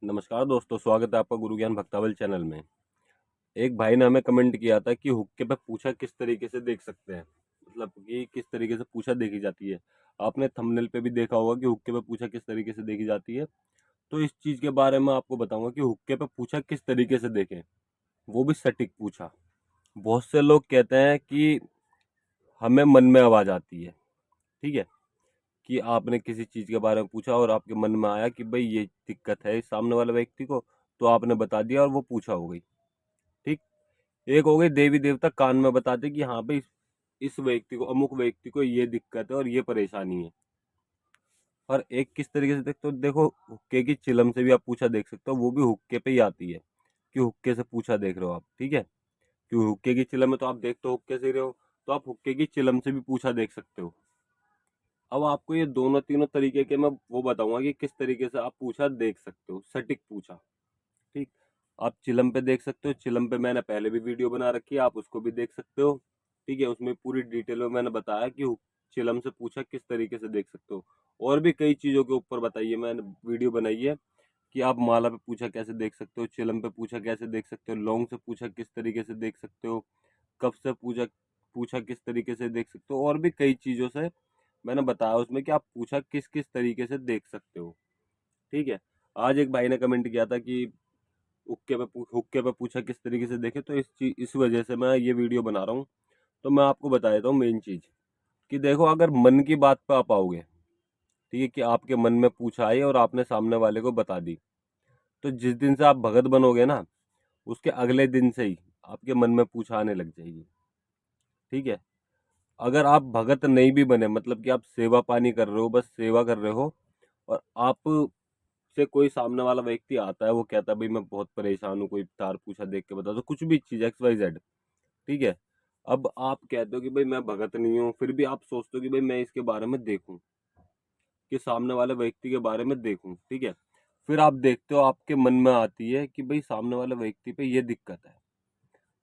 नमस्कार दोस्तों, स्वागत है आपका गुरु ज्ञान भक्तावल चैनल में। एक भाई ने हमें कमेंट किया था कि हुक्के पे पूछा किस तरीके से देख सकते हैं, मतलब कि किस तरीके से पूछा देखी जाती है। आपने थंबनेल पे भी देखा होगा कि हुक्के पे पूछा किस तरीके से देखी जाती है। तो इस चीज़ के बारे में आपको बताऊंगा कि हुक्के पे पूछा किस तरीके से देखें, वो भी सटीक पूछा। बहुत से लोग कहते हैं कि हमें मन में आवाज़ आती है, ठीक है, कि आपने किसी चीज़ के बारे में पूछा और आपके मन में आया कि भाई ये दिक्कत है इस सामने वाले व्यक्ति को, तो आपने बता दिया और वो पूछा हो गई। ठीक। एक हो गई देवी देवता कान में बताते कि हाँ भाई इस व्यक्ति को, अमुक व्यक्ति को ये दिक्कत है और ये परेशानी है। और एक किस तरीके से देखते हो, देखो हुक्के की चिलम से भी आप पूछा देख सकते हो, वो भी हुक्के पे ही आती है कि हुक्के से पूछा देख रहे हो आप, ठीक है। कि हुक्के की चिलम में तो आप देख तो हुक्के से ही रहे हो, तो आप हुक्के की चिलम से भी पूछा देख सकते हो। अब आपको ये दोनों तीनों तरीके के मैं वो बताऊंगा कि किस तरीके से आप पूछा देख सकते हो, सटीक पूछा। ठीक। आप चिलम पे देख सकते हो, चिलम पे मैंने पहले भी वीडियो बना रखी है, आप उसको भी देख सकते हो। ठीक है, उसमें पूरी डिटेल में मैंने बताया कि चिलम से पूछा किस तरीके से देख सकते हो। और भी कई चीज़ों के ऊपर बताइए, मैंने वीडियो बनाई है कि आप माला पे पूछा कैसे देख सकते हो, चिलम पे पूछा कैसे देख सकते हो, लौंग से पूछा किस तरीके से देख सकते हो, कफ से पूछा पूछा किस तरीके से देख सकते हो। और भी कई चीज़ों से मैंने बताया उसमें कि आप पूछा किस किस तरीके से देख सकते हो। ठीक है। आज एक भाई ने कमेंट किया था कि हुक्के पे पूछा किस तरीके से देखे, तो इस वजह से मैं ये वीडियो बना रहा हूँ। तो मैं आपको बता देता हूँ मेन चीज़ कि देखो, अगर मन की बात पे आप आओगे, ठीक है, कि आपके मन में पूछा आई और आपने सामने वाले को बता दी, तो जिस दिन से आप भगत बनोगे ना, उसके अगले दिन से ही आपके मन में पूछा आने लग जाएगी। ठीक है। अगर आप भगत नहीं भी बने, मतलब कि आप सेवा पानी कर रहे हो, बस सेवा कर रहे हो, और आप से कोई सामने वाला व्यक्ति आता है, वो कहता है भाई मैं बहुत परेशान हूँ, कोई तार पूछा देख के बता दो, कुछ भी चीज XYZ। ठीक है। अब आप कहते हो कि भाई मैं भगत नहीं हूँ, फिर भी आप सोचते हो कि भाई मैं इसके बारे में देखूं, कि सामने वाले व्यक्ति के बारे में देखूं। ठीक है। फिर आप देखते हो, आपके मन में आती है कि भाई सामने वाले व्यक्ति पे ये दिक्कत है।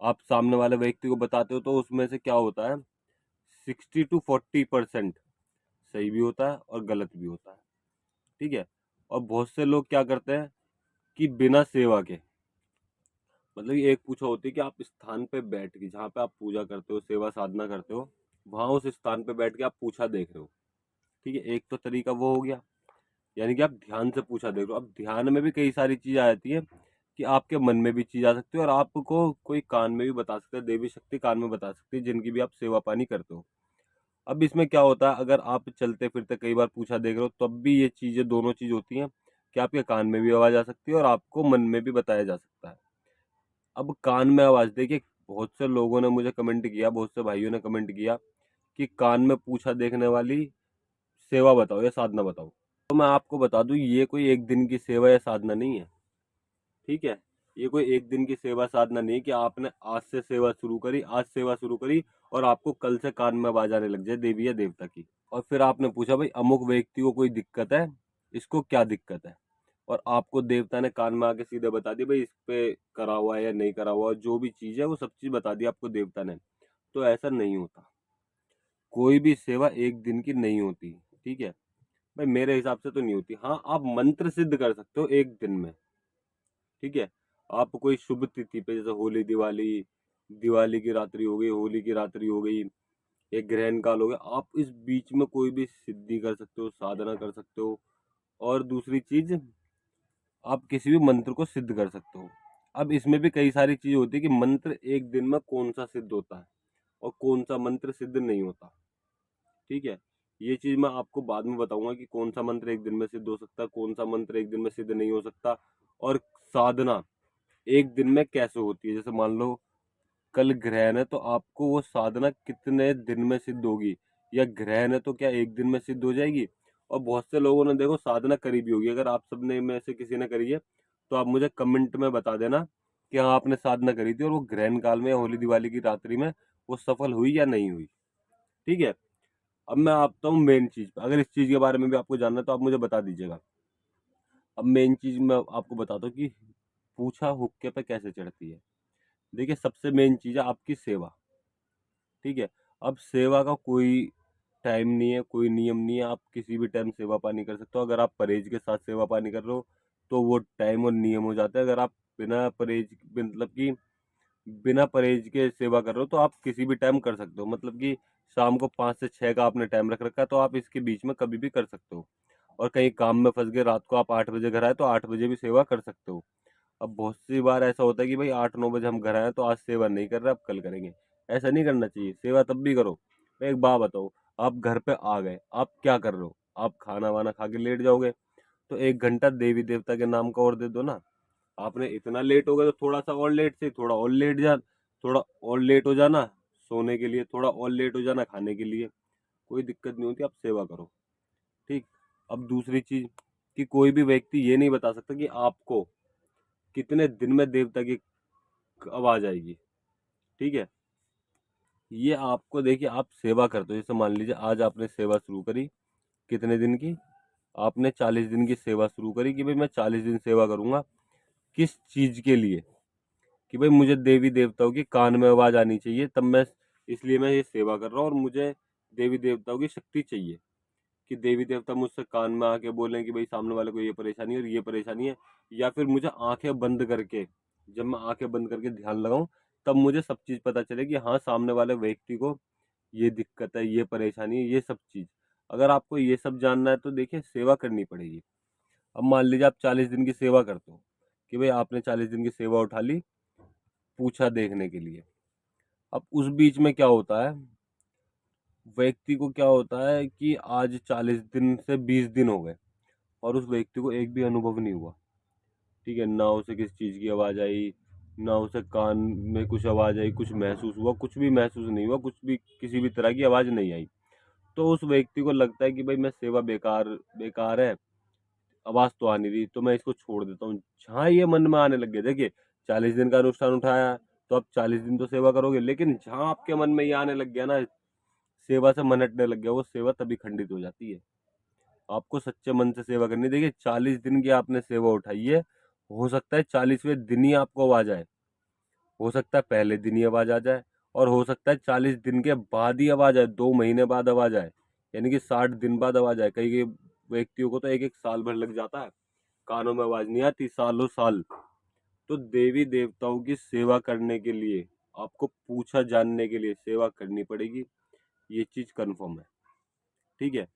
आप सामने वाले व्यक्ति को बताते हो, तो उसमें से क्या होता है, 60 to 40% सही भी होता है और गलत भी होता है। ठीक है। और बहुत से लोग क्या करते हैं कि बिना सेवा के, मतलब ये एक पूछा होती है कि आप स्थान पे बैठ के, जहाँ पे आप पूजा करते हो, सेवा साधना करते हो, वहां उस स्थान पे बैठ के आप पूछा देख रहे हो। ठीक है। एक तो तरीका वो हो गया, यानी कि आप ध्यान से पूछा देख रहे हो। अब ध्यान में भी कई सारी चीज आ जाती है कि आपके मन में भी चीज आ सकती है और आपको कोई कान में भी बता सकता है, देवी शक्ति कान में बता सकती है, जिनकी भी आप सेवा पानी करते हो। अब इसमें क्या होता है, अगर आप चलते फिरते कई बार पूछा देख रहे हो, तब भी ये चीजें, दोनों चीज होती हैं कि आपके कान में भी आवाज आ सकती है और आपको मन में भी बताया जा सकता है। अब कान में आवाज, देखिए बहुत से लोगों ने मुझे कमेंट किया, बहुत से भाइयों ने कमेंट किया कि कान में पूछा देखने वाली सेवा बताओ या साधना बताओ। तो मैं आपको बता दूं, ये कोई एक दिन की सेवा या साधना नहीं है। ठीक है। ये कोई एक दिन की सेवा साधना नहीं है कि आपने आज से सेवा शुरू करी, आज सेवा शुरू करी और आपको कल से कान में आवाज आने लग जाए देवी या देवता की। और फिर आपने पूछा भाई अमुक व्यक्ति को कोई दिक्कत है, इसको क्या दिक्कत है, और आपको देवता ने कान में आके सीधे बता दिया भाई इस पे करा हुआ है या नहीं करा हुआ, जो भी चीज है वो सब चीज बता दी आपको देवता ने। तो ऐसा नहीं होता, कोई भी सेवा एक दिन की नहीं होती। ठीक है। भाई मेरे हिसाब से तो नहीं होती। हाँ, आप मंत्र सिद्ध कर सकते हो एक दिन में। ठीक है। आप कोई शुभ तिथि पे, जैसे होली, दिवाली, दिवाली की रात्रि हो गई, होली की रात्रि हो गई, एक ग्रहण काल हो गया, आप इस बीच में कोई भी सिद्धि कर सकते हो, साधना कर सकते हो। और दूसरी चीज, आप किसी भी मंत्र को सिद्ध कर सकते हो। अब इसमें भी कई सारी चीज होती है कि मंत्र एक दिन में कौन सा सिद्ध होता है और कौन सा मंत्र सिद्ध नहीं होता। ठीक है। ये चीज मैं आपको बाद में बताऊंगा कि कौन सा मंत्र एक दिन में सिद्ध हो सकता है, कौन सा मंत्र एक दिन में सिद्ध नहीं हो सकता। और साधना एक दिन में कैसे होती है, जैसे मान लो कल ग्रहण है, तो आपको वो साधना कितने दिन में सिद्ध होगी, या ग्रहण है तो क्या एक दिन में सिद्ध हो जाएगी। और बहुत से लोगों ने देखो साधना करी भी होगी, अगर आप सबने में से किसी ने करी है तो आप मुझे कमेंट में बता देना कि हाँ आपने साधना करी थी और वो ग्रहण काल में या होली दिवाली की रात्रि में वो सफल हुई या नहीं हुई। ठीक है। अब मैं आता हूँ मेन चीज पे, अगर इस चीज के बारे में भी आपको जानना है तो आप मुझे बता दीजिएगा। अब मेन चीज मैं आपको बताता हूँ कि पूछा हुक्के पे कैसे चढ़ती है। देखिए, सबसे मेन चीज है आपकी सेवा। ठीक है। अब सेवा का कोई टाइम नहीं है, कोई नियम नहीं है, आप किसी भी टाइम सेवा पानी कर सकते हो। अगर आप परहेज के साथ सेवा पानी कर रहे हो तो वो टाइम और नियम हो जाता है। अगर आप बिना परहेज मतलब कि बिना परहेज के सेवा कर रहे हो तो आप किसी भी टाइम कर सकते हो। मतलब कि शाम को 5 से 6 का आपने टाइम रख रखा है तो आप इसके बीच में कभी भी कर सकते हो। और कहीं काम में फंस गए, रात को आप 8 बजे घर आए तो 8 बजे भी सेवा कर सकते हो। अब बहुत सी बार ऐसा होता है कि भाई 8-9 बजे हम घर आए तो आज सेवा नहीं कर रहे, अब कल करेंगे। ऐसा नहीं करना चाहिए, सेवा तब भी करो। मैं एक बात बताओ, आप घर पे आ गए, आप क्या कर रहे हो? आप खाना वाना खा के लेट जाओगे, तो 1 घंटा देवी देवता के नाम का और दे दो ना। आपने इतना लेट हो गया तो थोड़ा सा और लेट से थोड़ा और लेट जा, थोड़ा और लेट हो जाना सोने के लिए, थोड़ा और लेट हो जाना खाने के लिए, कोई दिक्कत नहीं होती, आप सेवा करो। ठीक। अब दूसरी चीज कि कोई भी व्यक्ति ये नहीं बता सकता कि आपको कितने दिन में देवता की आवाज आएगी। ठीक है, ये आपको देखिए, आप सेवा करते हो, जैसे मान लीजिए आज आपने सेवा शुरू करी, कितने दिन की? आपने 40 दिन की सेवा शुरू करी कि भाई मैं 40 दिन सेवा करूंगा। किस चीज के लिए? कि भाई मुझे देवी देवताओं की कान में आवाज आनी चाहिए, तब मैं, इसलिए मैं ये सेवा कर रहा हूँ। और मुझे देवी देवताओं की शक्ति चाहिए कि देवी देवता मुझसे कान में आके बोलें कि भाई सामने वाले को ये परेशानी है और ये परेशानी है। या फिर मुझे आंखें बंद करके, जब मैं आंखें बंद करके ध्यान लगाऊं, तब मुझे सब चीज पता चले कि हाँ सामने वाले व्यक्ति को ये दिक्कत है, ये परेशानी है, ये सब चीज। अगर आपको ये सब जानना है तो देखिए सेवा करनी पड़ेगी। अब मान लीजिए आप 40 दिन की सेवा करते हो, कि भाई आपने 40 दिन की सेवा उठा ली पूछा देखने के लिए। अब उस बीच में क्या होता है, व्यक्ति को क्या होता है कि आज 40 दिन से 20 दिन हो गए और उस व्यक्ति को एक भी अनुभव नहीं हुआ। ठीक है, ना उसे किसी चीज की आवाज आई, ना उसे कान में कुछ आवाज आई, कुछ महसूस हुआ, कुछ भी महसूस नहीं हुआ, कुछ भी किसी भी तरह की आवाज नहीं आई। तो उस व्यक्ति को लगता है कि भाई मैं सेवा बेकार बेकार है, आवाज तो आ नहीं रही, तो मैं इसको छोड़ देता हूँ। जहाँ ये मन में आने लग गया, देखिए 40 दिन का अनुष्ठान उठाया तो आप 40 दिन तो सेवा करोगे, लेकिन जहाँ आपके मन में ये आने लग गया ना, सेवा से मन हटने लग गया, वो सेवा तभी खंडित हो जाती है। आपको सच्चे मन से सेवा करनी है। देखिए 40 दिन की आपने सेवा उठाई है, हो सकता है 40वें दिन ही आपको आवाज आए, हो सकता है पहले दिन ही आवाज आ जाए, और हो सकता है 40 दिन के बाद ही आवाज आए, 2 महीने बाद आवाज आए, यानी कि 60 दिन बाद आवाज आए। कई कई व्यक्तियों को तो 1-1 साल भर लग जाता है, कानों में आवाज नहीं आती सालों साल। तो देवी देवताओं की सेवा करने के लिए आपको पूछा जानने के लिए सेवा करनी पड़ेगी, ये चीज कंफर्म है। ठीक है,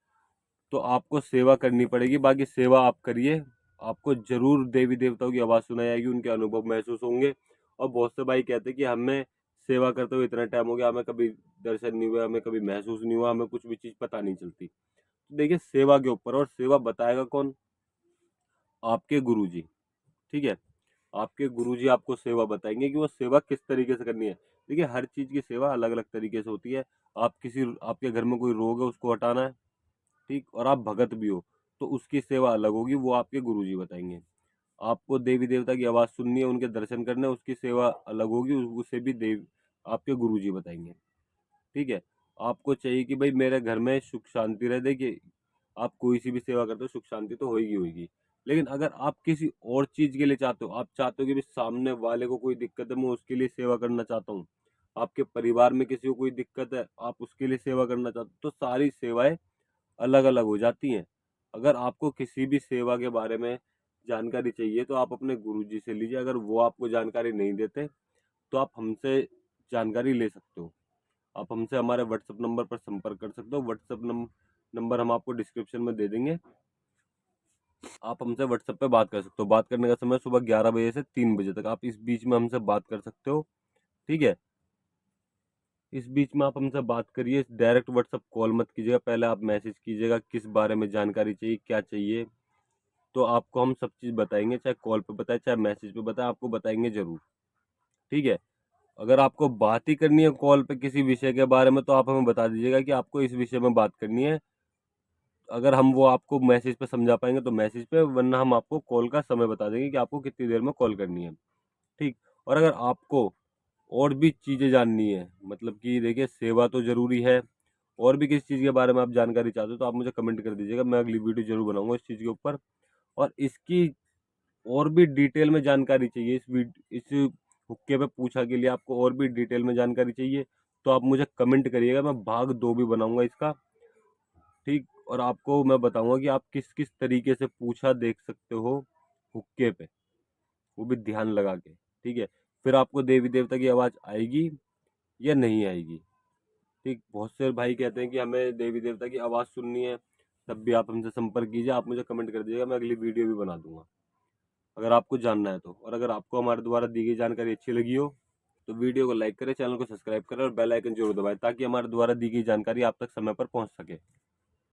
तो आपको सेवा करनी पड़ेगी, बाकी सेवा आप करिए, आपको जरूर देवी देवताओं की आवाज सुनाई आएगी, उनके अनुभव महसूस होंगे। और बहुत से भाई कहते हैं कि हमें सेवा करते हुए इतना टाइम हो गया, हमें कभी दर्शन नहीं हुआ, हमें कभी महसूस नहीं हुआ, हमें कुछ भी चीज पता नहीं चलती। तो देखिए सेवा के ऊपर, और सेवा बताएगा कौन? आपके गुरुजी। ठीक है, आपके गुरुजी आपको सेवा बताएंगे कि वो सेवा किस तरीके से करनी है। देखिए हर चीज की सेवा अलग अलग तरीके से होती है। आप किसी, आपके घर में कोई रोग है उसको हटाना है, ठीक, और आप भगत भी हो, तो उसकी सेवा अलग होगी, वो आपके गुरुजी बताएंगे। आपको देवी देवता की आवाज सुननी है, उनके दर्शन करने हैं, उसकी सेवा अलग होगी, उसे भी देव आपके गुरुजी बताएंगे। ठीक है, आपको चाहिए कि भाई मेरे घर में सुख शांति रहे। देखिए आप कोई सी भी सेवा करते हो, सुख शांति तो होगी होगी, लेकिन अगर आप किसी और चीज के लिए चाहते हो, आप चाहते हो कि भाई सामने वाले को कोई दिक्कत है, मैं उसके लिए सेवा करना चाहता हूँ, आपके परिवार में किसी को कोई दिक्कत है, आप उसके लिए सेवा करना चाहते हो, तो सारी सेवाएं अलग अलग हो जाती हैं। अगर आपको किसी भी सेवा के बारे में जानकारी चाहिए तो आप अपने गुरुजी से लीजिए, अगर वो आपको जानकारी नहीं देते तो आप हमसे जानकारी ले सकते हो। आप हमसे हमारे व्हाट्सएप नंबर पर संपर्क कर सकते हो, व्हाट्सएप नंबर हम आपको डिस्क्रिप्शन में दे देंगे। आप हमसे व्हाट्सएप पे बात कर सकते हो। बात करने का समय सुबह 11 बजे से 3 बजे तक, आप इस बीच में हमसे बात कर सकते हो। ठीक है, इस बीच में आप हमसे बात करिए, डायरेक्ट व्हाट्सएप कॉल मत कीजिएगा, पहले आप मैसेज कीजिएगा किस बारे में जानकारी चाहिए, क्या चाहिए, तो आपको हम सब चीज़ बताएंगे, चाहे कॉल पे बताए चाहे मैसेज पे बताए, आपको बताएंगे जरूर। ठीक है, अगर आपको बात ही करनी है कॉल पे किसी विषय के बारे में तो आप हमें बता दीजिएगा कि आपको इस विषय में बात करनी है। अगर हम वो आपको मैसेज पे समझा पाएंगे तो मैसेज पे, वरना हम आपको कॉल का समय बता देंगे कि आपको कितनी देर में कॉल करनी है। ठीक, और अगर आपको और भी चीज़ें जाननी है, मतलब कि देखिए सेवा तो जरूरी है, और भी किसी चीज़ के बारे में आप जानकारी चाहते हो तो आप मुझे कमेंट कर दीजिएगा, मैं अगली वीडियो जरूर बनाऊंगा इस चीज़ के ऊपर। और इसकी और भी डिटेल में जानकारी चाहिए, इस हुक्के पे पूछा के लिए आपको और भी डिटेल में जानकारी चाहिए, तो आप मुझे कमेंट करिएगा, मैं भाग 2 भी बनाऊंगा इसका। ठीक, और आपको मैं बताऊंगा कि आप किस किस तरीके से पूछा देख सकते हो हुक्के पे, वो भी ध्यान लगा के, ठीक है। फिर आपको देवी देवता की आवाज़ आएगी या नहीं आएगी, ठीक। बहुत से भाई कहते हैं कि हमें देवी देवता की आवाज़ सुननी है, तब भी आप हमसे संपर्क कीजिए, आप मुझे कमेंट कर दीजिएगा, मैं अगली वीडियो भी बना दूंगा, अगर आपको जानना है तो। और अगर आपको हमारे द्वारा दी गई जानकारी अच्छी लगी हो तो वीडियो को लाइक करें, चैनल को सब्सक्राइब करें और बेल आइकन जरूर दबाएं, ताकि हमारे द्वारा दी गई जानकारी आप तक समय पर पहुंच सके।